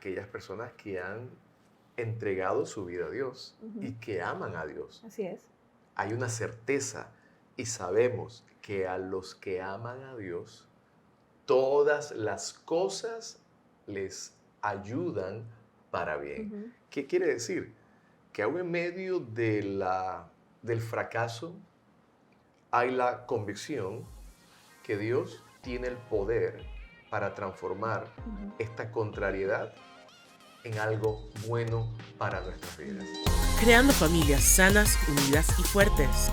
aquellas personas que han entregado su vida a Dios y que aman a Dios. Así es. Hay una certeza y sabemos que a los que aman a Dios, todas las cosas les ayudan para bien. ¿Qué quiere decir? Que aún en medio del fracaso hay la convicción que Dios tiene el poder para transformar esta contrariedad en algo bueno para nuestras vidas. Creando familias sanas, unidas y fuertes.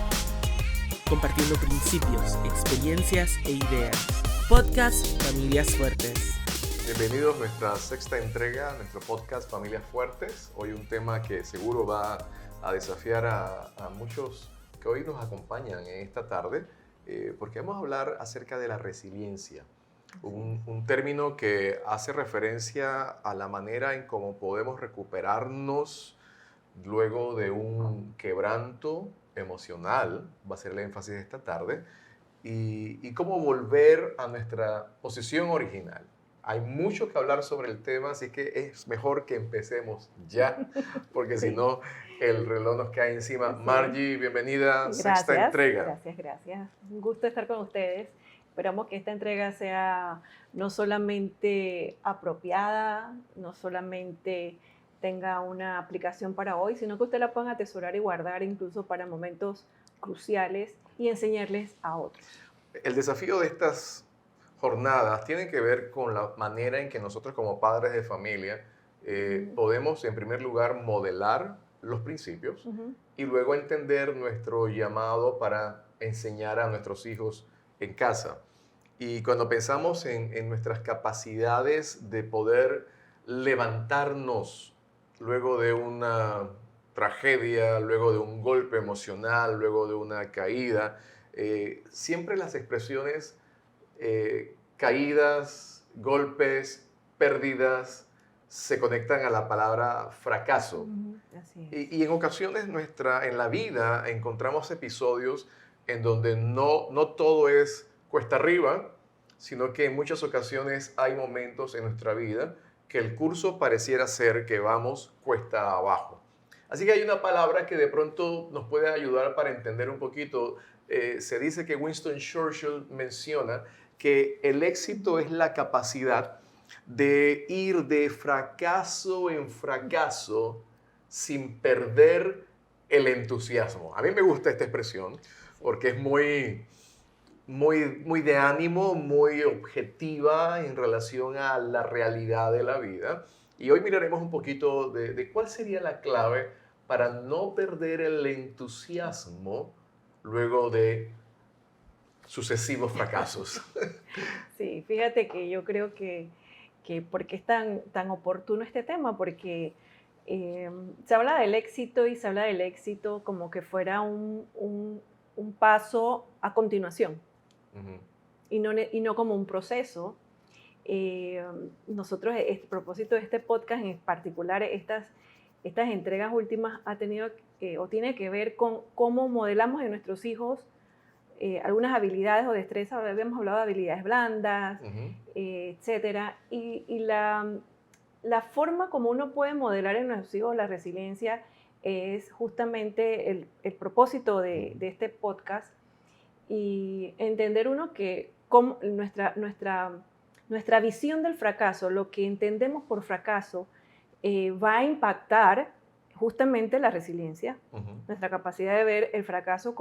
Compartiendo principios, experiencias e ideas. Podcast Familias Fuertes. Bienvenidos a nuestra sexta entrega, nuestro podcast Familias Fuertes. Hoy un tema que seguro va a desafiar a muchos que hoy nos acompañan en esta tarde, porque vamos a hablar acerca de la resiliencia. Un término que hace referencia a la manera en cómo podemos recuperarnos luego de un quebranto emocional, va a ser el énfasis de esta tarde, y cómo volver a nuestra posición original. Hay mucho que hablar sobre el tema, así que es mejor que empecemos ya, porque si no, el reloj nos cae encima. Margie, bienvenida, sexta entrega. Gracias. Un gusto estar con ustedes. Esperamos que esta entrega sea no solamente apropiada, no solamente tenga una aplicación para hoy, sino que ustedes la puedan atesorar y guardar incluso para momentos cruciales y enseñarles a otros. El desafío de estas jornadas tiene que ver con la manera en que nosotros como padres de familia podemos en primer lugar modelar los principios y luego entender nuestro llamado para enseñar a nuestros hijos en casa. Y cuando pensamos en nuestras capacidades de poder levantarnos luego de una tragedia, luego de un golpe emocional, luego de una caída, siempre las expresiones caídas, golpes, pérdidas, se conectan a la palabra fracaso. Así es. Y en ocasiones en la vida encontramos episodios en donde no todo es cuesta arriba, sino que en muchas ocasiones hay momentos en nuestra vida que el curso pareciera ser que vamos cuesta abajo. Así que hay una palabra que de pronto nos puede ayudar para entender un poquito. Se dice que Winston Churchill menciona que el éxito es la capacidad de ir de fracaso en fracaso sin perder el entusiasmo. A mí me gusta esta expresión porque es muy de ánimo, muy objetiva en relación a la realidad de la vida. Y hoy miraremos un poquito de cuál sería la clave para no perder el entusiasmo luego de sucesivos fracasos. Sí, fíjate que yo creo que porque es tan oportuno este tema, porque se habla del éxito y se habla del éxito como que fuera un paso a continuación y no como un proceso. Nosotros, el propósito de este podcast en particular, estas entregas últimas ha tenido o tiene que ver con cómo modelamos en nuestros hijos algunas habilidades o destrezas. Habíamos hablado de habilidades blandas, etcétera, y la forma como uno puede modelar en nuestros hijos la resiliencia es justamente el propósito de este podcast, y entender uno que como nuestra visión del fracaso, lo que entendemos por fracaso, va a impactar justamente la resiliencia, nuestra capacidad de ver el fracaso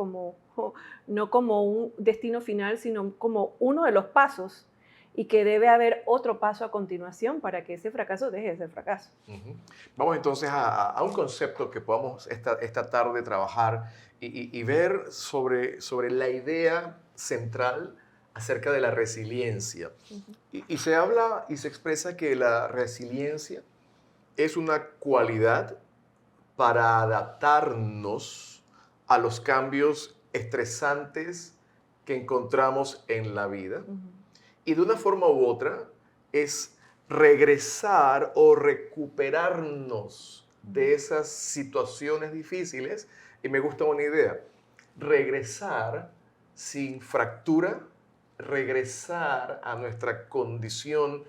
no como un destino final, sino como uno de los pasos, y que debe haber otro paso a continuación para que ese fracaso deje de ser fracaso. Vamos entonces a un concepto que podamos esta tarde trabajar y ver sobre la idea central acerca de la resiliencia. Y se habla y se expresa que la resiliencia es una cualidad para adaptarnos a los cambios estresantes que encontramos en la vida. Y de una forma u otra es regresar o recuperarnos de esas situaciones difíciles. Y me gusta una idea: regresar sin fractura, regresar a nuestra condición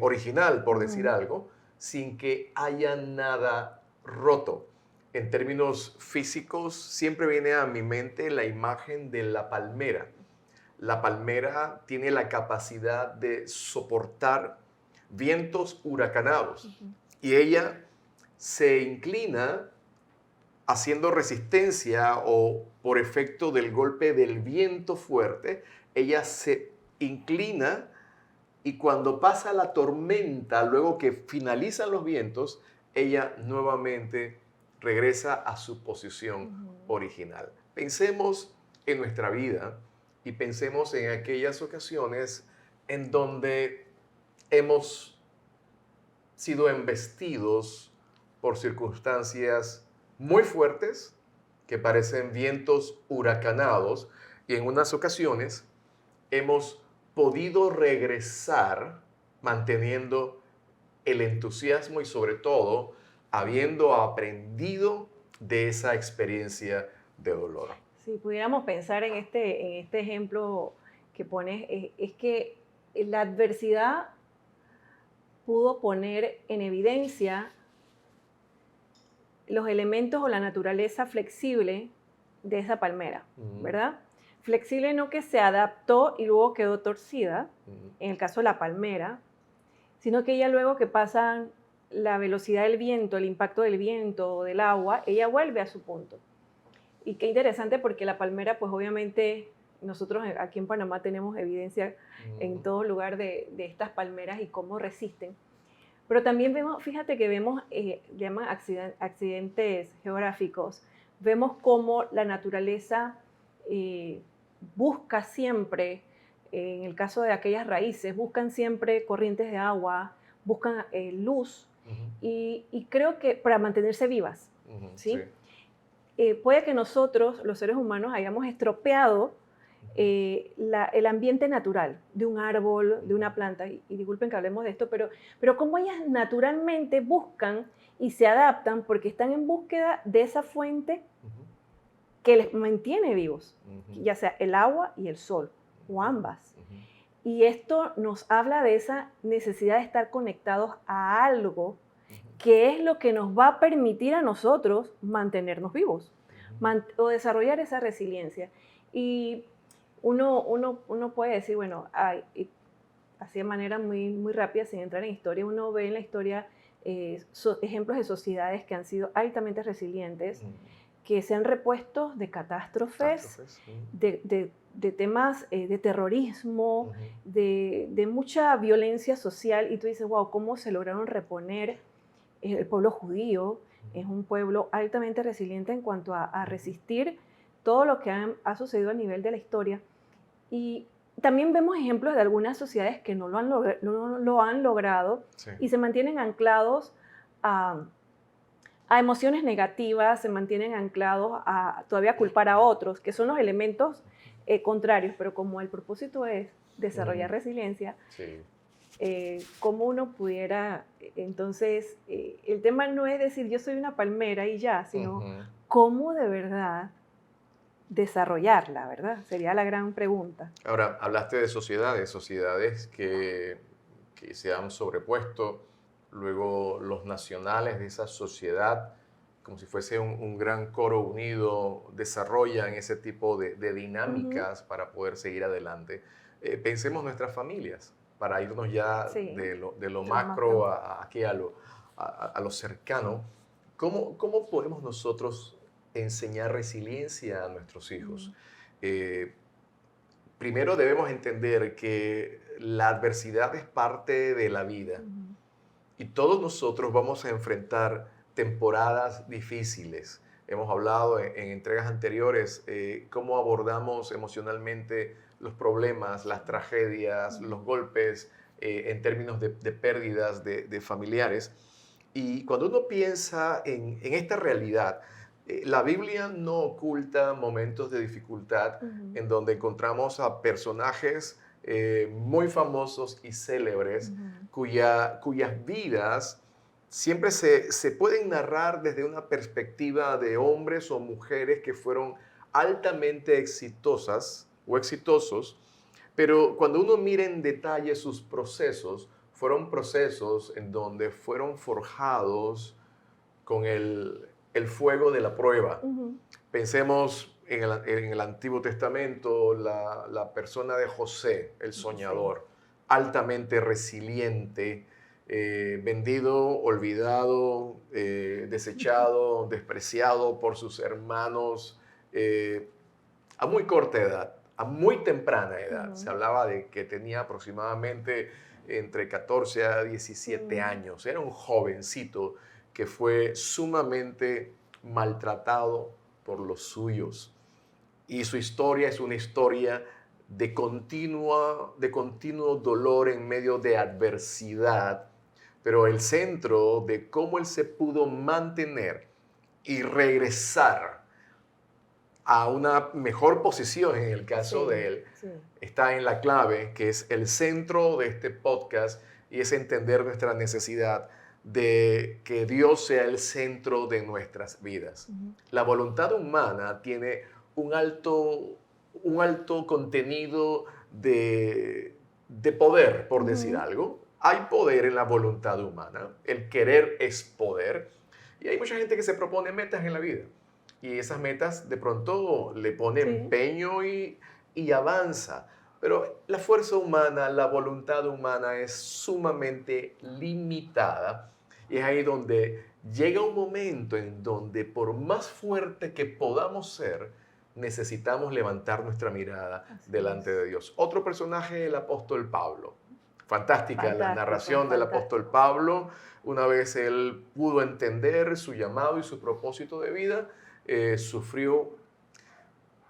original, por decir algo, sin que haya nada roto. En términos físicos, siempre viene a mi mente la imagen de la palmera. La palmera tiene la capacidad de soportar vientos huracanados y ella se inclina haciendo resistencia o por efecto del golpe del viento fuerte, ella se inclina y cuando pasa la tormenta, luego que finalizan los vientos, ella nuevamente regresa a su posición original. Pensemos en nuestra vida y pensemos en aquellas ocasiones en donde hemos sido embestidos por circunstancias muy fuertes que parecen vientos huracanados y en unas ocasiones hemos podido regresar manteniendo el entusiasmo y sobre todo habiendo aprendido de esa experiencia de dolor. Si pudiéramos pensar en este ejemplo que pones, es que la adversidad pudo poner en evidencia los elementos o la naturaleza flexible de esa palmera, ¿verdad? Flexible no que se adaptó y luego quedó torcida, en el caso de la palmera, sino que ella luego que pasan la velocidad del viento, el impacto del viento o del agua, ella vuelve a su punto. Y qué interesante porque la palmera, pues obviamente nosotros aquí en Panamá tenemos evidencia en todo lugar de estas palmeras y cómo resisten. Pero también vemos, fíjate que vemos, llaman accidentes geográficos, vemos cómo la naturaleza busca siempre, en el caso de aquellas raíces, buscan siempre corrientes de agua, buscan luz y creo que para mantenerse vivas, ¿sí? Puede que nosotros, los seres humanos, hayamos estropeado el ambiente natural de un árbol, de una planta, y disculpen que hablemos de esto, pero cómo ellas naturalmente buscan y se adaptan porque están en búsqueda de esa fuente que les mantiene vivos, ya sea el agua y el sol, o ambas. Y esto nos habla de esa necesidad de estar conectados a algo que es lo que nos va a permitir a nosotros mantenernos vivos o desarrollar esa resiliencia. Y uno puede decir, bueno, así de manera muy, muy rápida, sin entrar en historia, uno ve en la historia ejemplos de sociedades que han sido altamente resilientes, que se han repuesto de catástrofes, de temas de terrorismo, de mucha violencia social, y tú dices, wow, ¿cómo se lograron reponer? El pueblo judío es un pueblo altamente resiliente en cuanto a resistir todo lo que ha sucedido a nivel de la historia. Y también vemos ejemplos de algunas sociedades que no lo han logrado y se mantienen anclados a emociones negativas, se mantienen anclados a todavía culpar a otros, que son los elementos contrarios, pero como el propósito es desarrollar resiliencia, cómo uno pudiera, entonces, el tema no es decir yo soy una palmera y ya, sino cómo de verdad desarrollarla, ¿verdad? Sería la gran pregunta. Ahora, hablaste de sociedades que se han sobrepuesto, luego los nacionales de esa sociedad, como si fuese un gran coro unido, desarrollan ese tipo de dinámicas para poder seguir adelante. Pensemos nuestras familias, para irnos ya de lo macro aquí a lo cercano. ¿Cómo podemos nosotros enseñar resiliencia a nuestros hijos? Primero debemos entender que la adversidad es parte de la vida y todos nosotros vamos a enfrentar temporadas difíciles. Hemos hablado en entregas anteriores cómo abordamos emocionalmente los problemas, las tragedias, los golpes en términos de pérdidas de familiares. Y cuando uno piensa en esta realidad, la Biblia no oculta momentos de dificultad en donde encontramos a personajes muy famosos y célebres cuyas vidas siempre se pueden narrar desde una perspectiva de hombres o mujeres que fueron altamente exitosas o exitosos, pero cuando uno mira en detalle sus procesos, fueron procesos en donde fueron forjados con el fuego de la prueba. Pensemos en el Antiguo Testamento, la persona de José, el soñador, altamente resiliente, vendido, olvidado, desechado, despreciado por sus hermanos a muy corta edad, a muy temprana edad. Se hablaba de que tenía aproximadamente entre 14 a 17 años. Era un jovencito que fue sumamente maltratado por los suyos. Y su historia es una historia de continuo dolor en medio de adversidad, pero el centro de cómo él se pudo mantener y regresar a una mejor posición en el caso de él, está en la clave, que es el centro de este podcast, y es entender nuestra necesidad de que Dios sea el centro de nuestras vidas. La voluntad humana tiene un alto contenido de poder, por decir algo. Hay poder en la voluntad humana. El querer es poder. Y hay mucha gente que se propone metas en la vida. Y esas metas de pronto le pone empeño y avanza. Pero la fuerza humana, la voluntad humana es sumamente limitada. Y es ahí donde llega un momento en donde por más fuerte que podamos ser, necesitamos levantar nuestra mirada delante de Dios. Otro personaje, el apóstol Pablo. Fantástica la narración del apóstol Pablo. Una vez él pudo entender su llamado y su propósito de vida, sufrió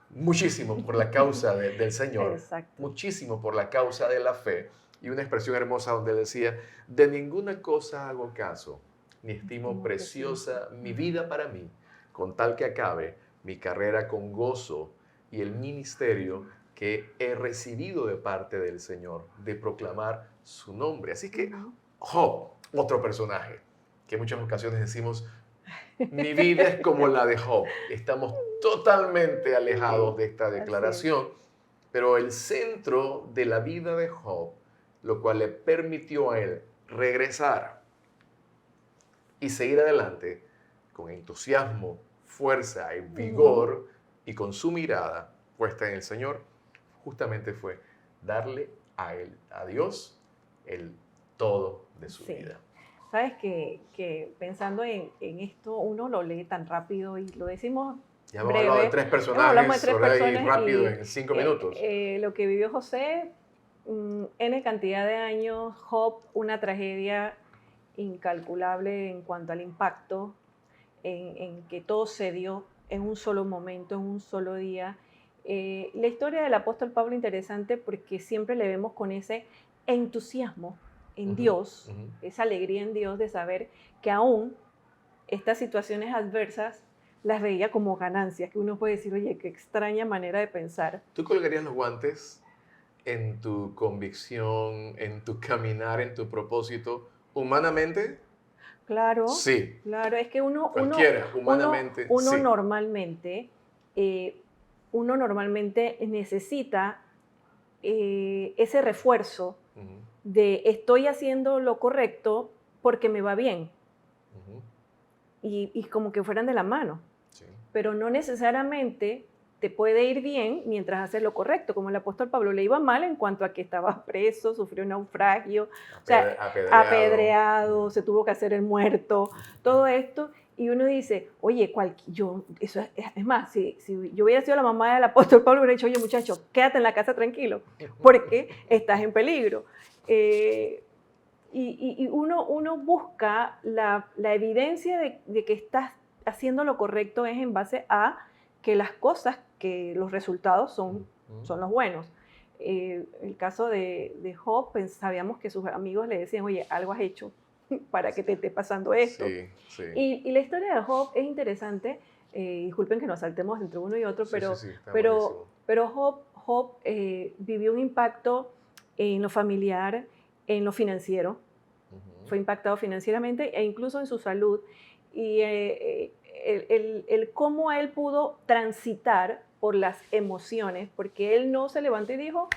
muchísimo por la causa del Señor. Exacto. Muchísimo por la causa de la fe. Y una expresión hermosa donde decía, de ninguna cosa hago caso, ni estimo preciosa mi vida para mí, con tal que acabe mi carrera con gozo y el ministerio que he recibido de parte del Señor, de proclamar su nombre. Así que Job, otro personaje, que en muchas ocasiones decimos, mi vida es como la de Job. Estamos totalmente alejados de esta declaración, pero el centro de la vida de Job, lo cual le permitió a él regresar y seguir adelante con entusiasmo, fuerza y vigor y con su mirada puesta en el Señor, justamente fue darle a Dios el todo de su vida. Sabes que pensando en esto, uno lo lee tan rápido y lo decimos ya hemos hablado de tres personajes, y rápido en 5 minutos. Lo que vivió José, N cantidad de años, Job, una tragedia incalculable en cuanto al impacto, en que todo se dio en un solo momento, en un solo día. La historia del apóstol Pablo interesante porque siempre le vemos con ese entusiasmo en Dios, esa alegría en Dios de saber que aún estas situaciones adversas las veía como ganancias, que uno puede decir, oye, qué extraña manera de pensar. ¿Tú colgarías los guantes en tu convicción, en tu caminar, en tu propósito, humanamente? Claro, sí. Claro, es que uno normalmente necesita ese refuerzo de estoy haciendo lo correcto porque me va bien. Y como que fueran de la mano. Sí. Pero no necesariamente te puede ir bien mientras haces lo correcto. Como el apóstol Pablo le iba mal en cuanto a que estaba preso, sufrió un naufragio, apedreado, se tuvo que hacer el muerto, todo esto. Y uno dice, oye, es más, si yo hubiera sido la mamá del apóstol Pablo, hubiera dicho, oye, muchacho, quédate en la casa tranquilo, porque estás en peligro. Y uno busca la evidencia de que estás haciendo lo correcto es en base a que las cosas, que los resultados son los buenos. El caso de Job, pues, sabíamos que sus amigos le decían, oye, algo has hecho para que te esté pasando esto. Sí. Y la historia de Job es interesante. Disculpen que nos saltemos entre uno y otro, pero Job vivió un impacto en lo familiar, en lo financiero. Fue impactado financieramente e incluso en su salud. Y el cómo él pudo transitar por las emociones, porque él no se levantó y dijo,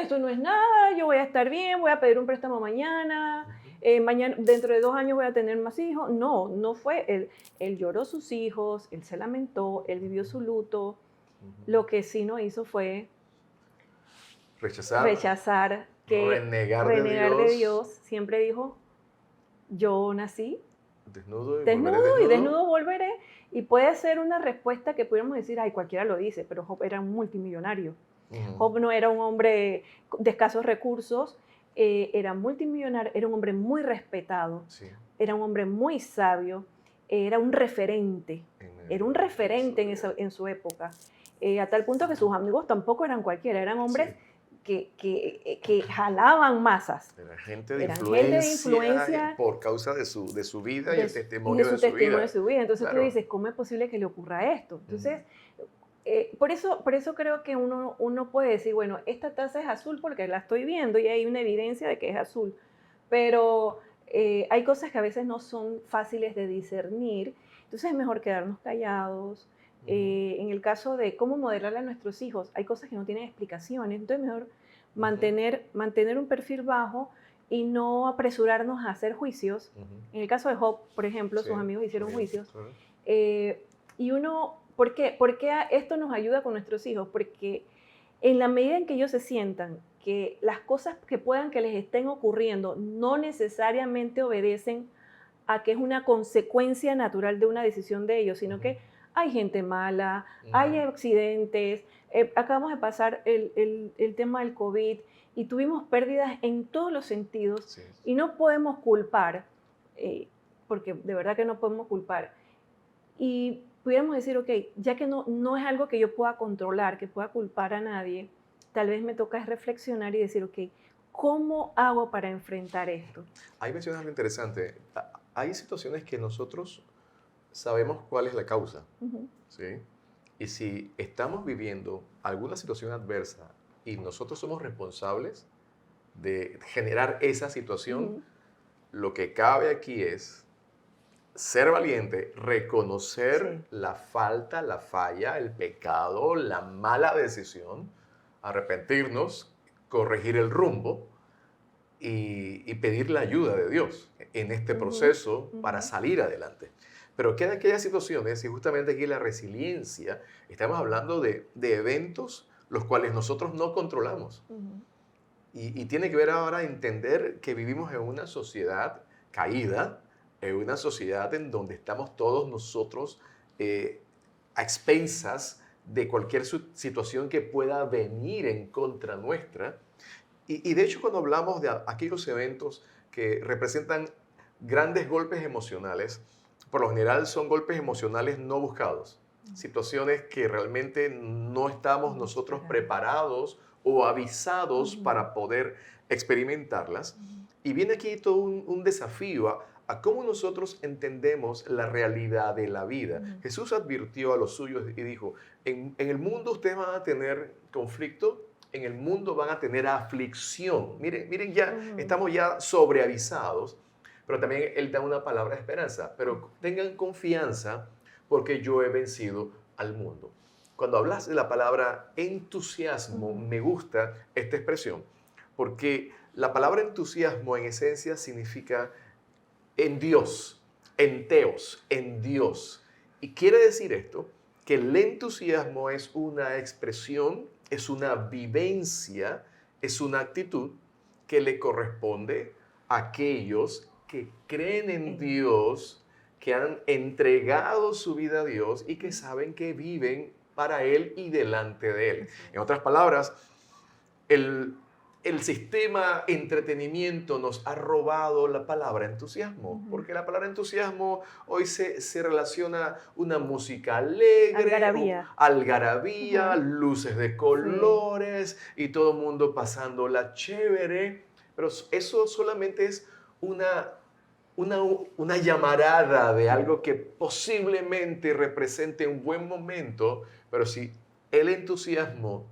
esto no es nada, yo voy a estar bien, voy a pedir un préstamo mañana, mañana, dentro de 2 años voy a tener más hijos. No, no fue. Él lloró sus hijos, él se lamentó, él vivió su luto. Lo que sí no hizo fue rechazar, renegar de Dios. Siempre dijo, yo nací desnudo y desnudo volveré. Y puede ser una respuesta que pudiéramos decir, ay, cualquiera lo dice, pero Job era un multimillonario. Job no era un hombre de escasos recursos, era multimillonario, era un hombre muy respetado, Sí. era un hombre muy sabio, era un referente, en su época, a tal punto que sus amigos tampoco eran cualquiera, eran hombres que jalaban masas. Era gente de Eran gente de influencia por causa de su vida y el y testimonio de su vida. Entonces Claro. tú dices, ¿cómo es posible que le ocurra esto? Entonces, por eso creo que uno puede decir, bueno, esta taza es azul porque la estoy viendo y hay una evidencia de que es azul, pero hay cosas que a veces no son fáciles de discernir, entonces es mejor quedarnos callados. En el caso de cómo modelarle a nuestros hijos, hay cosas que no tienen explicaciones, entonces es mejor mantener un perfil bajo y no apresurarnos a hacer juicios. En el caso de Job, por ejemplo, sus amigos hicieron juicios. Claro. Y uno, ¿por qué esto nos ayuda con nuestros hijos? Porque en la medida en que ellos se sientan que las cosas que puedan que les estén ocurriendo no necesariamente obedecen a que es una consecuencia natural de una decisión de ellos, sino que hay gente mala, hay accidentes, acabamos de pasar el tema del COVID y tuvimos pérdidas en todos los sentidos. Sí. Y no podemos culpar, porque de verdad que no podemos culpar. Y pudiéramos decir, ok, ya que no es algo que yo pueda controlar, que pueda culpar a nadie, tal vez me toca reflexionar y decir, ok, ¿cómo hago para enfrentar esto? Ahí mencionas algo interesante. Hay situaciones que nosotros sabemos cuál es la causa, ¿sí? Y si estamos viviendo alguna situación adversa y nosotros somos responsables de generar esa situación, lo que cabe aquí es ser valiente, reconocer la falta, la falla, el pecado, la mala decisión, arrepentirnos, corregir el rumbo y pedir la ayuda de Dios en este proceso para salir adelante. Pero quedan aquellas situaciones, y justamente aquí la resiliencia, estamos hablando de eventos los cuales nosotros no controlamos. Y tiene que ver ahora entender que vivimos en una sociedad caída, en una sociedad en donde estamos todos nosotros a expensas de cualquier situación que pueda venir en contra nuestra. Y de hecho, cuando hablamos de aquellos eventos que representan grandes golpes emocionales, por lo general son golpes emocionales no buscados, situaciones que realmente no estamos nosotros preparados o avisados para poder experimentarlas. Y viene aquí todo un desafío a cómo nosotros entendemos la realidad de la vida. Jesús advirtió a los suyos y dijo, en el mundo ustedes van a tener conflicto, en el mundo van a tener aflicción. Miren ya, estamos ya sobreavisados, pero también Él da una palabra de esperanza. Pero tengan confianza porque yo he vencido al mundo. Cuando hablas de la palabra entusiasmo, me gusta esta expresión, porque la palabra entusiasmo en esencia significa en Dios, en Theos, en Dios. Y quiere decir esto, que el entusiasmo es una expresión, es una vivencia, es una actitud que le corresponde a aquellos que creen en Dios, que han entregado su vida a Dios y que saben que viven para Él y delante de Él. En otras palabras, el sistema entretenimiento nos ha robado la palabra entusiasmo, porque la palabra entusiasmo hoy se relaciona una música alegre, algarabía, luces de colores y todo el mundo pasándola chévere, pero eso solamente es una llamarada de algo que posiblemente represente un buen momento, pero si el entusiasmo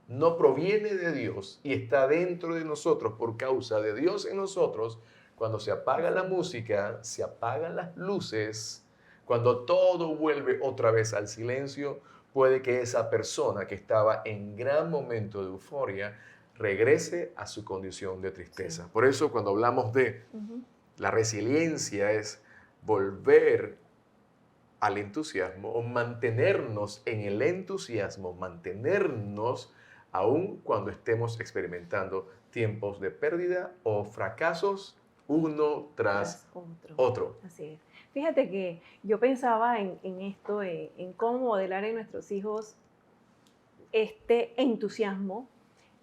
no proviene de Dios y está dentro de nosotros por causa de Dios en nosotros, cuando se apaga la música, se apagan las luces, cuando todo vuelve otra vez al silencio, puede que esa persona que estaba en gran momento de euforia regrese a su condición de tristeza. Por eso cuando hablamos de la resiliencia es volver al entusiasmo o mantenernos en el entusiasmo, mantenernos aun cuando estemos experimentando tiempos de pérdida o fracasos uno tras otro. Así es. Fíjate que yo pensaba en esto, en cómo modelar en nuestros hijos este entusiasmo,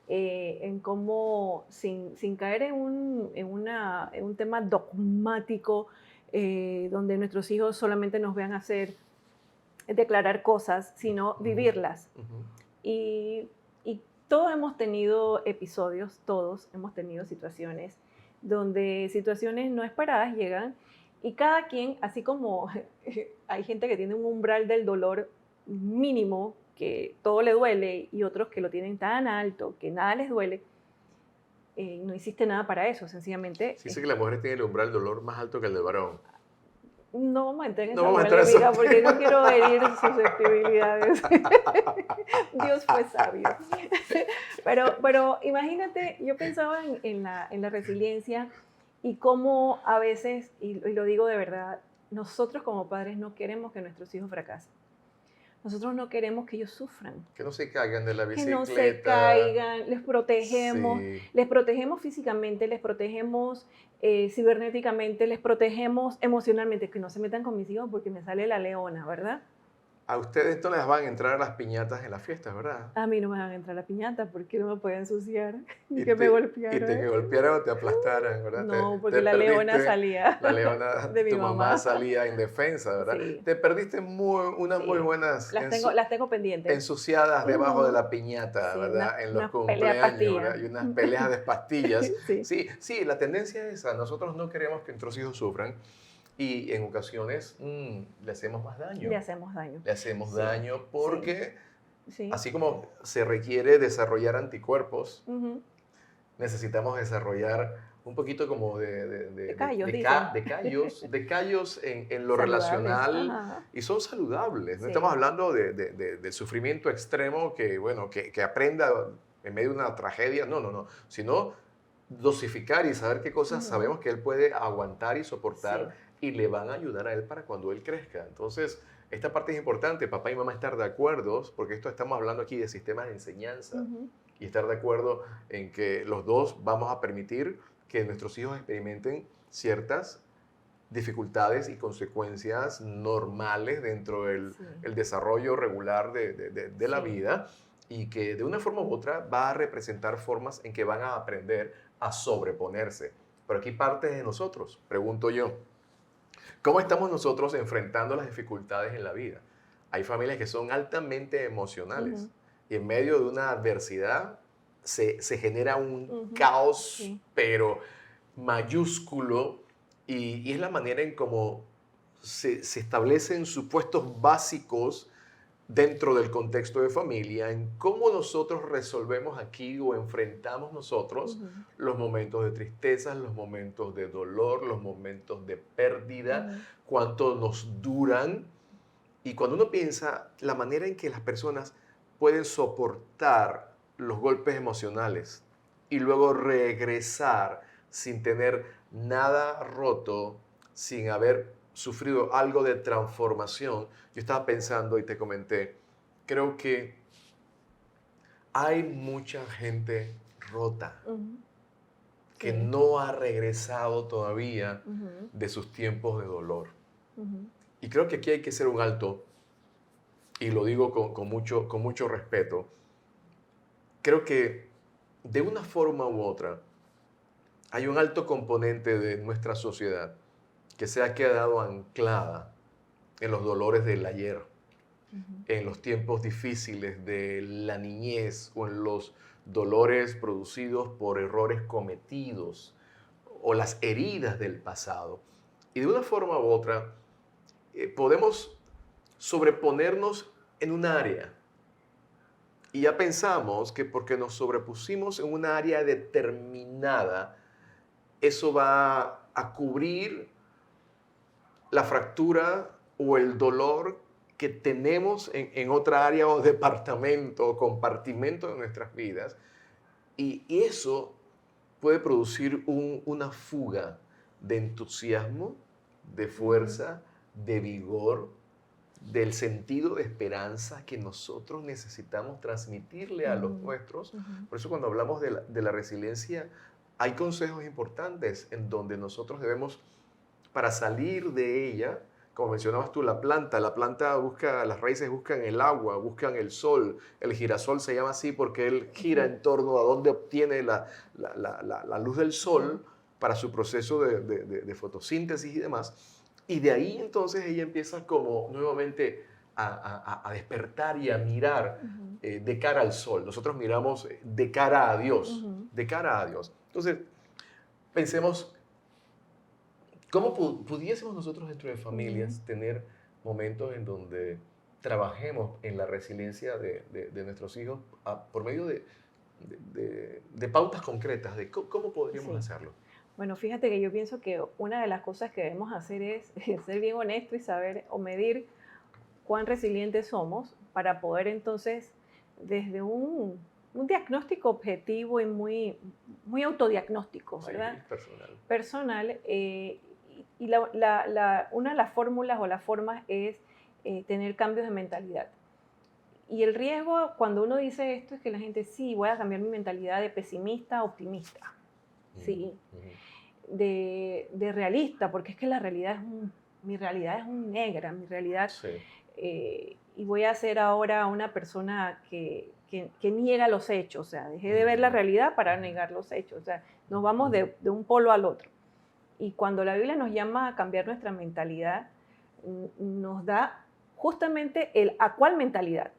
en cómo, sin caer en un tema dogmático, donde nuestros hijos solamente nos vean declarar cosas, sino vivirlas. Y todos hemos tenido episodios, todos hemos tenido situaciones donde situaciones no esperadas llegan y cada quien, así como hay gente que tiene un umbral del dolor mínimo, que todo le duele, y otros que lo tienen tan alto que nada les duele, no hiciste nada para eso, sencillamente. Sí, dice que la mujer tiene el umbral del dolor más alto que el del varón. No vamos a entrar en esa polémica porque no quiero herir susceptibilidades. Dios fue sabio. Pero imagínate, yo pensaba en la resiliencia y cómo a veces, y lo digo de verdad, nosotros como padres no queremos que nuestros hijos fracasen. Nosotros no queremos que ellos sufran. Que no se caigan de la bicicleta. Que no se caigan, les protegemos. Sí. Les protegemos físicamente, les protegemos cibernéticamente, les protegemos emocionalmente. Que no se metan con mis hijos porque me sale la leona, ¿verdad? A ustedes no les van a entrar las piñatas en las fiestas, ¿verdad? A mí no me van a entrar la piñata porque no me pueden ensuciar, ni que me golpearan. Y te golpearan o te aplastaran, ¿verdad? No, porque la leona salía. La leona de mi tu mamá mamá salía indefensa, ¿verdad? Sí. Te perdiste unas muy buenas... Las tengo pendientes. Ensuciadas debajo de la piñata, Sí, ¿verdad? En los una cumpleaños, ¿verdad? Y unas peleas de pastillas. Sí. Sí, la tendencia es esa. Nosotros no queremos que nuestros hijos sufran. Y en ocasiones le hacemos más daño. Le hacemos daño. Le hacemos daño porque, Sí. así como se requiere desarrollar anticuerpos, Ujú. necesitamos desarrollar un poquito como de callos en lo Saludables. relacional. Ajá. Y son saludables. No Sí. estamos hablando del sufrimiento extremo que aprenda en medio de una tragedia. No. Sino dosificar y saber qué cosas sabemos que él puede aguantar y soportar. Sí. Y le van a ayudar a él para cuando él crezca. Entonces, esta parte es importante, papá y mamá estar de acuerdo, porque estamos hablando aquí de sistemas de enseñanza, y estar de acuerdo en que los dos vamos a permitir que nuestros hijos experimenten ciertas dificultades y consecuencias normales dentro del el desarrollo regular de la vida, y que de una forma u otra va a representar formas en que van a aprender a sobreponerse. Pero aquí parte de nosotros, pregunto yo. ¿Cómo estamos nosotros enfrentando las dificultades en la vida? Hay familias que son altamente emocionales y en medio de una adversidad se genera un caos, pero mayúsculo, y es la manera en cómo se establecen supuestos básicos dentro del contexto de familia, en cómo nosotros resolvemos aquí o enfrentamos nosotros los momentos de tristeza, los momentos de dolor, los momentos de pérdida, cuánto nos duran. Y cuando uno piensa la manera en que las personas pueden soportar los golpes emocionales y luego regresar sin tener nada roto, sin haber sufrido algo de transformación, yo estaba pensando y te comenté, creo que hay mucha gente rota que no ha regresado todavía de sus tiempos de dolor. Y creo que aquí hay que hacer un alto, y lo digo con mucho respeto. Creo que de una forma u otra hay un alto componente de nuestra sociedad que se ha quedado anclada en los dolores del ayer, en los tiempos difíciles de la niñez o en los dolores producidos por errores cometidos o las heridas del pasado. Y de una forma u otra podemos sobreponernos en un área. Y ya pensamos que porque nos sobrepusimos en una área determinada, eso va a cubrir la fractura o el dolor que tenemos en otra área o departamento o compartimento de nuestras vidas. Y eso puede producir una fuga de entusiasmo, de fuerza, de vigor, del sentido de esperanza que nosotros necesitamos transmitirle a los nuestros. Por eso cuando hablamos de la resiliencia, hay consejos importantes en donde nosotros debemos, para salir de ella, como mencionabas tú, la planta busca, las raíces buscan el agua, buscan el sol. El girasol se llama así porque él gira en torno a donde obtiene la luz del sol para su proceso de fotosíntesis y demás. Y de ahí entonces ella empieza como nuevamente a despertar y a mirar de cara al sol. Nosotros miramos de cara a Dios, de cara a Dios. Entonces, pensemos, ¿cómo pudiésemos nosotros dentro de familias tener momentos en donde trabajemos en la resiliencia de nuestros hijos por medio de pautas concretas, de cómo podríamos hacerlo? Bueno, fíjate que yo pienso que una de las cosas que debemos hacer es ser bien honesto y saber o medir cuán resilientes somos para poder entonces, desde un diagnóstico objetivo y muy autodiagnóstico, ¿verdad? Sí, personal. Y una de las fórmulas o las formas es tener cambios de mentalidad. Y el riesgo cuando uno dice esto es que la gente, sí, voy a cambiar mi mentalidad de pesimista a optimista. Sí. De realista, porque es que la realidad mi realidad es negra, mi realidad, y voy a ser ahora una persona que niega los hechos, o sea, dejé de ver la realidad para negar los hechos, o sea, nos vamos de un polo al otro. Y cuando la Biblia nos llama a cambiar nuestra mentalidad, nos da justamente ¿a cuál mentalidad?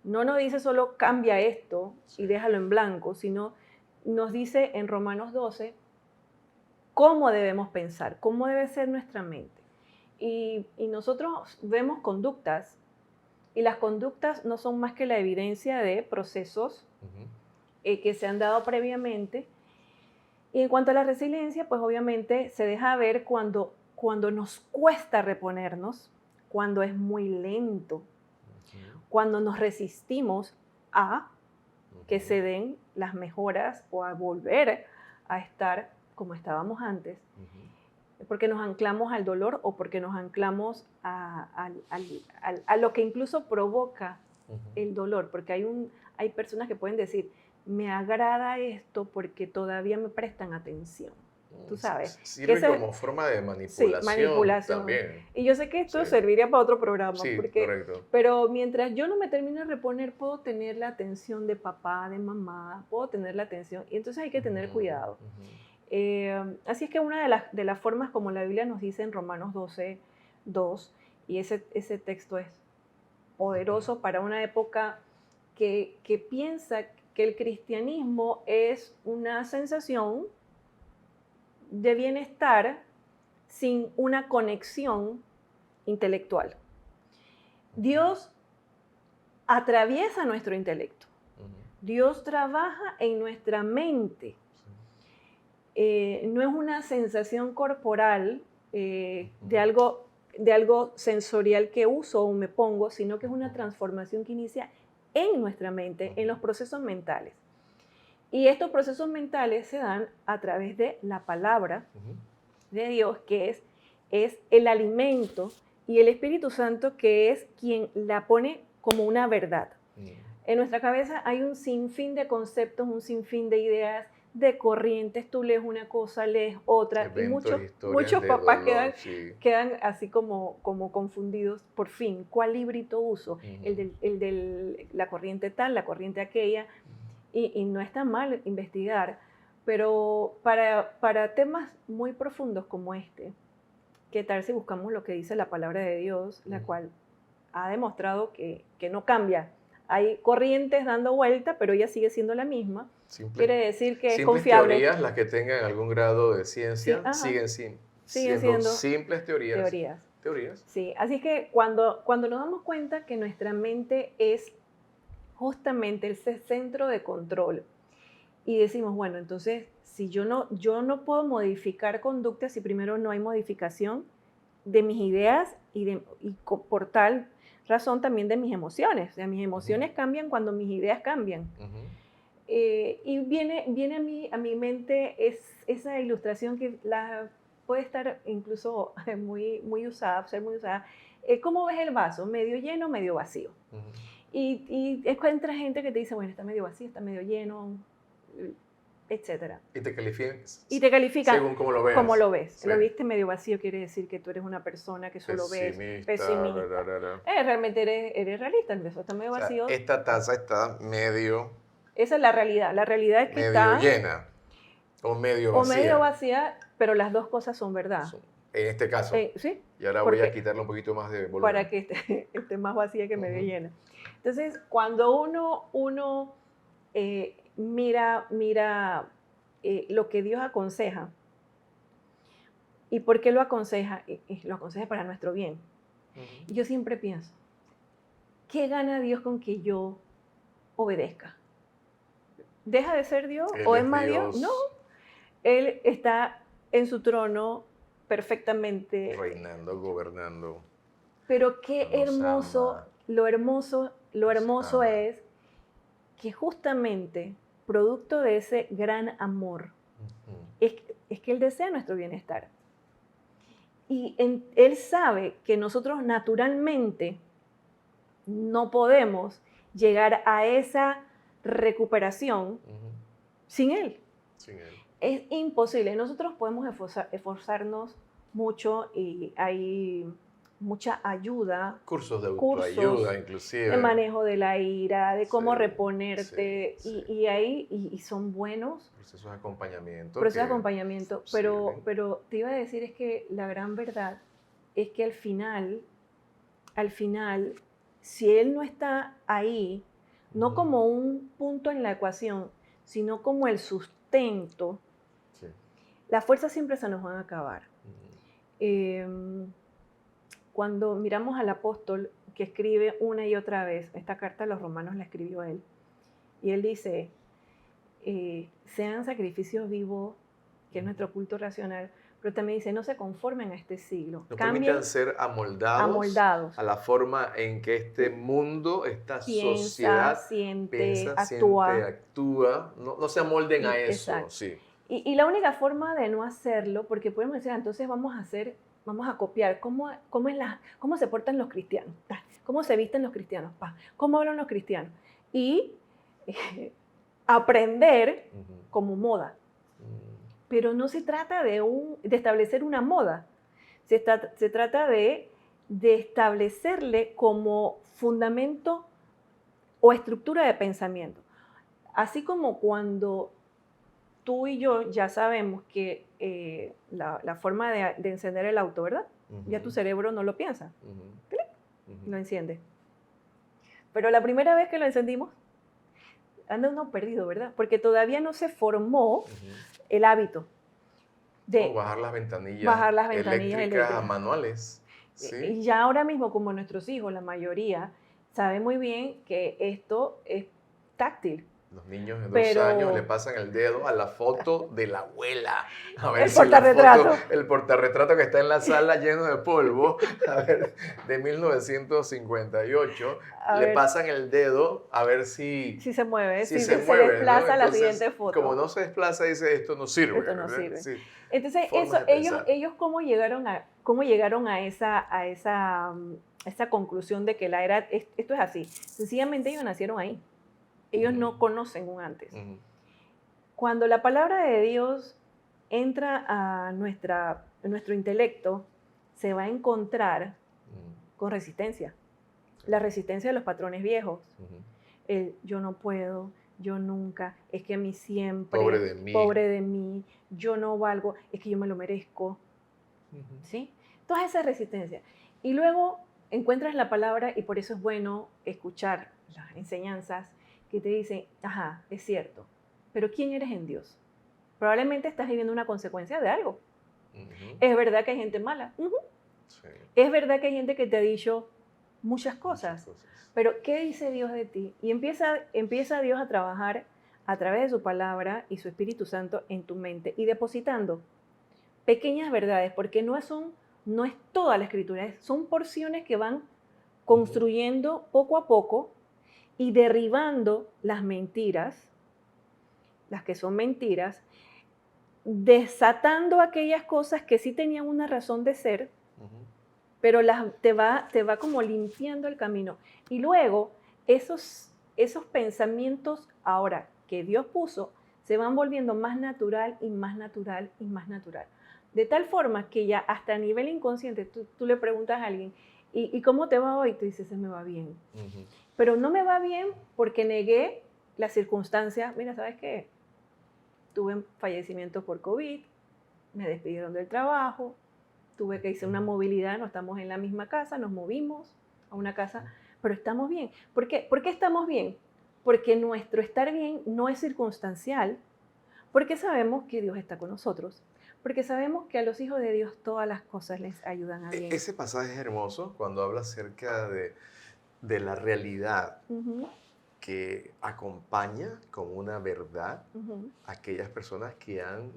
No nos dice solo cambia esto y déjalo en blanco, sino nos dice en Romanos 12 cómo debemos pensar, cómo debe ser nuestra mente. Y nosotros vemos conductas, y las conductas no son más que la evidencia de procesos que se han dado previamente. Y en cuanto a la resiliencia, pues obviamente se deja ver cuando nos cuesta reponernos, cuando es muy lento, cuando nos resistimos a que se den las mejoras o a volver a estar como estábamos antes, porque nos anclamos al dolor o porque nos anclamos a lo que incluso provoca el dolor, porque hay personas que pueden decir, me agrada esto porque todavía me prestan atención. Tú sabes. Sirve como forma de manipulación, manipulación también. Y yo sé que esto serviría para otro programa. Sí, correcto. Pero mientras yo no me termino de reponer, puedo tener la atención de papá, de mamá, puedo tener la atención. Y entonces hay que tener cuidado. Así es que una de las formas como la Biblia nos dice en Romanos 12:2, y ese texto es poderoso para una época que piensa que el cristianismo es una sensación de bienestar sin una conexión intelectual. Dios atraviesa nuestro intelecto. Dios trabaja en nuestra mente. No es una sensación corporal de algo sensorial que uso o me pongo, sino que es una transformación que inicia en nuestra mente, en los procesos mentales. Y estos procesos mentales se dan a través de la palabra de Dios, que es el alimento, y el Espíritu Santo, que es quien la pone como una verdad. En nuestra cabeza hay un sinfín de conceptos, un sinfín de ideas, de corrientes. Tú lees una cosa, lees otra, eventos, y muchos papás dolor, quedan así como confundidos. Por fin, ¿cuál librito uso? El de la corriente tal, la corriente aquella. Y no está mal investigar, pero para temas muy profundos como este, ¿qué tal si buscamos lo que dice la palabra de Dios, la cual ha demostrado que no cambia? Hay corrientes dando vuelta, pero ella sigue siendo la misma. Quiere decir que es confiable. Simples teorías, las que tengan algún grado de ciencia, siguen siendo simples teorías. Sí, así es que cuando nos damos cuenta que nuestra mente es justamente ese centro de control, y decimos, bueno, entonces, si yo no puedo modificar conductas si primero no hay modificación de mis ideas y por tal razón también de mis emociones. O sea, mis emociones cambian cuando mis ideas cambian. Y viene a mi mente esa ilustración que puede estar incluso muy usada, ser muy usada. ¿Cómo ves el vaso? ¿Medio lleno o medio vacío? Ujú. Y encuentras gente que te dice, bueno, está medio vacío, está medio lleno, etc. Y te califican Y te califican según cómo lo veas. como lo ves. Sí. Lo viste medio vacío quiere decir que tú eres una persona que solo ves pesimista. Ra. Realmente eres realista, el vaso está medio O sea, vacío. esta taza está medio Esa es la realidad. La realidad es que está llena o medio o vacía. medio vacía, pero las dos cosas son verdad. En este caso. Sí, Y ahora voy a porque- quitarle un poquito más de volumen. para que esté más vacía que medio Ujú. llena. Entonces, cuando uno mira lo que Dios aconseja, ¿y por qué lo aconseja? Y lo aconseja para nuestro bien. Ujú. Y yo siempre pienso, ¿qué gana Dios con que yo obedezca? ¿Deja de ser Dios Él o es es más Dios? Dios. No, Él está en su trono perfectamente. Reinando, gobernando. Pero qué Nos hermoso, ama. lo hermoso ama. es que justamente producto de ese gran amor Ujú. es que Él desea nuestro bienestar. Y Él sabe que nosotros naturalmente no podemos llegar a esa recuperación Ujú. sin Él. Sin él. Es imposible. Nosotros podemos esforzarnos mucho y hay mucha ayuda, Cursos de cursos autoayuda, inclusive. de manejo de la ira, de cómo Sí, reponerte, sí. y son buenos Procesos de acompañamiento. procesos de que acompañamiento, sirven. pero te iba a decir es que la gran verdad es que al final, si Él no está ahí, no Ujú. como un punto en la ecuación, sino como el sustento, Sí. las fuerzas siempre se nos van a acabar. Ujú. Cuando miramos al apóstol que escribe una y otra vez, esta carta a los romanos la escribió él, y él dice, sean sacrificios vivos, que es nuestro culto racional, pero también dice, no se conformen a este siglo, No cambien, permitan ser amoldados a la forma en que este mundo, esta piensa, sociedad siente, piensa, actúa. siente, actúa. No se amolden a eso. Exacto. Sí. Y la única forma de no hacerlo, porque podemos decir, entonces vamos a copiar cómo se portan los cristianos, cómo se visten los cristianos, cómo hablan los cristianos. Y aprender Ujú. como moda. Mm. Pero no se trata de establecer una moda, se trata de establecerle como fundamento o estructura de pensamiento. Así como cuando tú y yo ya sabemos que la forma de encender el auto, ¿verdad? Ujú. Ya tu cerebro no lo piensa, Ujú. Ujú. lo enciende. Pero la primera vez que lo encendimos, anda uno perdido, ¿verdad? Porque todavía no se formó Ujú. el hábito O de bajar las ventanillas, bajar las ventanillas eléctricas a eléctricas. manuales. ¿Sí? Y ya ahora mismo, como nuestros hijos, la mayoría, saben muy bien que esto es táctil. Los niños de 2 Pero- años le pasan el dedo a la foto de la abuela. A ver El si la portarretrato. foto, el portarretrato que está en la sala lleno de polvo, a ver, de 1958, A le ver. pasan el dedo a ver si Si se mueve, si si se se mueve, ¿no? desplaza a la Entonces, siguiente foto. como no se desplaza, dice esto no sirve. Esto no ¿verdad? sirve. Sí. Entonces, Formas de pensar. ellos cómo llegaron a esa conclusión de que esto es así. Sencillamente ellos nacieron ahí. Ellos no conocen un antes. Ujú. Cuando la palabra de Dios entra a nuestro intelecto, se va a encontrar Ujú. con resistencia. La resistencia de los patrones viejos. Ujú. El yo no puedo, yo nunca, es que a mí siempre, Pobre de mí. yo no valgo, es que yo me lo merezco, Ujú. ¿sí? Todas esas resistencias. Y luego encuentras la palabra y por eso es bueno escuchar las enseñanzas que te dicen, ajá, es cierto, pero ¿quién eres en Dios? Probablemente estás viviendo una consecuencia de algo. Ujú. Es verdad que hay gente mala. Ujú. Sí. Es verdad que hay gente que te ha dicho muchas cosas. Muchas cosas. Pero, ¿qué dice Dios de ti? Y empieza Dios a trabajar a través de su palabra y su Espíritu Santo en tu mente y depositando pequeñas verdades, porque no es toda la Escritura, son porciones que van construyendo poco a poco y derribando las mentiras las que son mentiras, desatando aquellas cosas que sí tenían una razón de ser, pero te va como limpiando el camino. Y luego esos pensamientos ahora que Dios puso se van volviendo más natural y más natural y más natural. De tal forma que ya hasta a nivel inconsciente tú le preguntas a alguien, ¿y cómo te va hoy? Tú dices, se me va bien. Pero no me va bien porque negué las circunstancias. Mira, ¿sabes qué? Tuve fallecimientos por COVID, me despidieron del trabajo, tuve que hacer una movilidad, no estamos en la misma casa, nos movimos a una casa, pero estamos bien. ¿Por qué estamos bien? Porque nuestro estar bien no es circunstancial, porque sabemos que Dios está con nosotros, porque sabemos que a los hijos de Dios todas las cosas les ayudan a bien. Ese pasaje es hermoso cuando habla acerca de la realidad que acompaña como una verdad a aquellas personas que han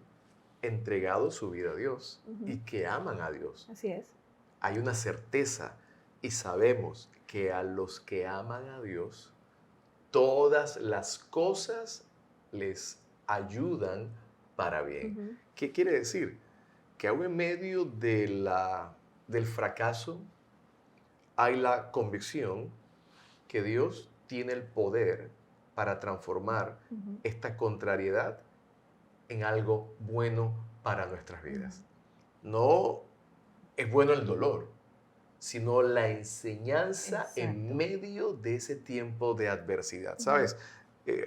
entregado su vida a Dios y que aman a Dios. Así es. Hay una certeza y sabemos que a los que aman a Dios, todas las cosas les ayudan para bien. ¿Qué quiere decir? Que aún en medio del fracaso hay la convicción que Dios tiene el poder para transformar esta contrariedad en algo bueno para nuestras vidas. No es bueno el dolor, sino la enseñanza. Exacto. En medio de ese tiempo de adversidad. ¿Sabes?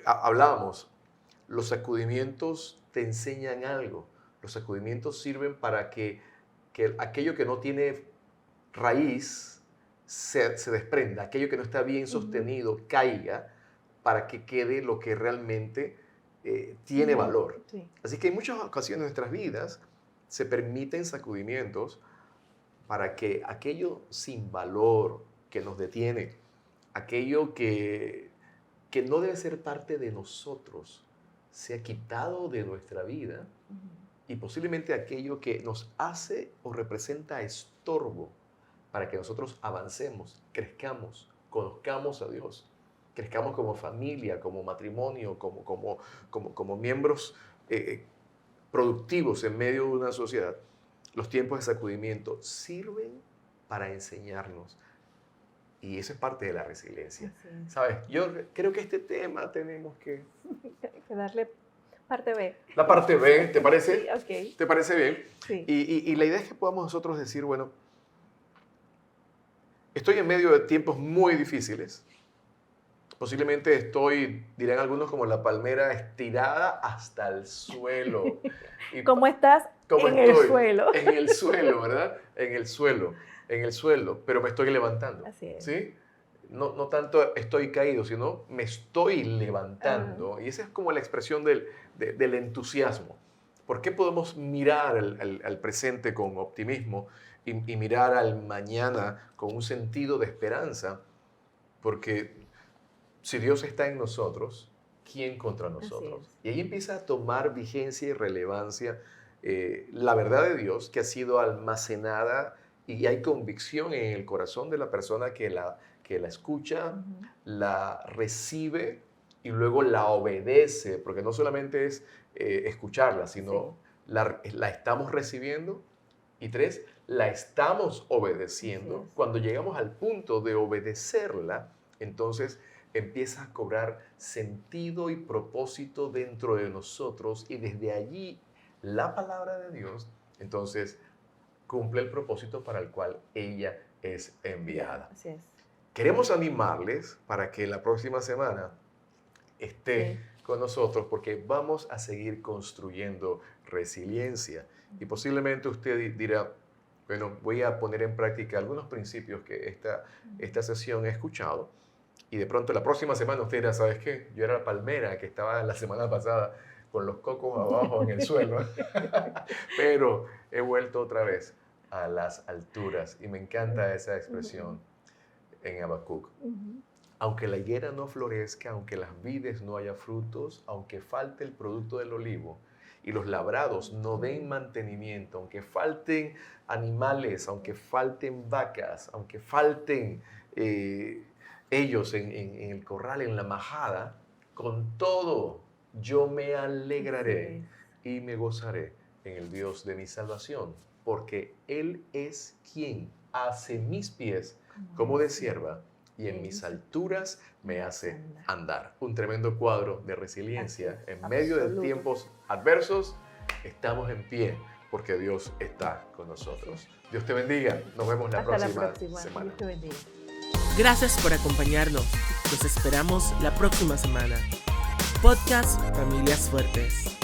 Hablábamos, los sacudimientos te enseñan algo. Los sacudimientos sirven para que aquello que no tiene raíz se desprenda, aquello que no está bien sostenido caiga, para que quede lo que realmente tiene valor. Sí. Así que en muchas ocasiones en nuestras vidas se permiten sacudimientos para que aquello sin valor que nos detiene, aquello que no debe ser parte de nosotros, sea quitado de nuestra vida, y posiblemente aquello que nos hace o representa estorbo para que nosotros avancemos, crezcamos, conozcamos a Dios, crezcamos como familia, como matrimonio, como miembros productivos en medio de una sociedad. Los tiempos de sacudimiento sirven para enseñarnos. Y eso es parte de la resiliencia. ¿Sabes? Yo creo que este tema tenemos que darle parte B. La parte B, ¿te parece? Sí, okay. ¿Te parece bien? Sí. Y la idea es que podamos nosotros decir, bueno, estoy en medio de tiempos muy difíciles. Posiblemente estoy, dirán algunos, como la palmera estirada hasta el suelo. ¿Cómo estás? En el suelo. En el suelo, ¿verdad? En el suelo, pero me estoy levantando. Así es. ¿Sí? No tanto estoy caído, sino me estoy levantando. Y esa es como la expresión del entusiasmo. ¿Por qué podemos mirar al presente con optimismo y mirar al mañana con un sentido de esperanza? Porque si Dios está en nosotros, ¿quién contra nosotros? Y ahí empieza a tomar vigencia y relevancia la verdad de Dios, que ha sido almacenada, y hay convicción en el corazón de la persona que la escucha, la recibe y luego la obedece, porque no solamente es escucharla, sino la estamos recibiendo, y 3, la estamos obedeciendo. Cuando llegamos al punto de obedecerla, entonces empieza a cobrar sentido y propósito dentro de nosotros, y desde allí la palabra de Dios entonces cumple el propósito para el cual ella es enviada. Así es. Queremos animarles para que la próxima semana esté con nosotros, porque vamos a seguir construyendo resiliencia. Y posiblemente usted dirá, bueno, voy a poner en práctica algunos principios que esta sesión he escuchado, y de pronto la próxima semana usted dirá, ¿sabes qué? Yo era la palmera que estaba la semana pasada con los cocos abajo en el suelo, pero he vuelto otra vez a las alturas, y me encanta esa expresión en Habacuc. Aunque la higuera no florezca, aunque las vides no haya frutos, aunque falte el producto del olivo y los labrados no den mantenimiento, aunque falten animales, aunque falten vacas, aunque falten ellos en el corral, en la majada, con todo yo me alegraré y me gozaré en el Dios de mi salvación, porque Él es quien hace mis pies como de sierva y en mis alturas me hace andar. Un tremendo cuadro de resiliencia. En medio de tiempos adversos, estamos en pie porque Dios está con nosotros. Dios te bendiga. Nos vemos la próxima semana. Dios te bendiga. Gracias por acompañarnos. Los esperamos la próxima semana. Podcast Familias Fuertes.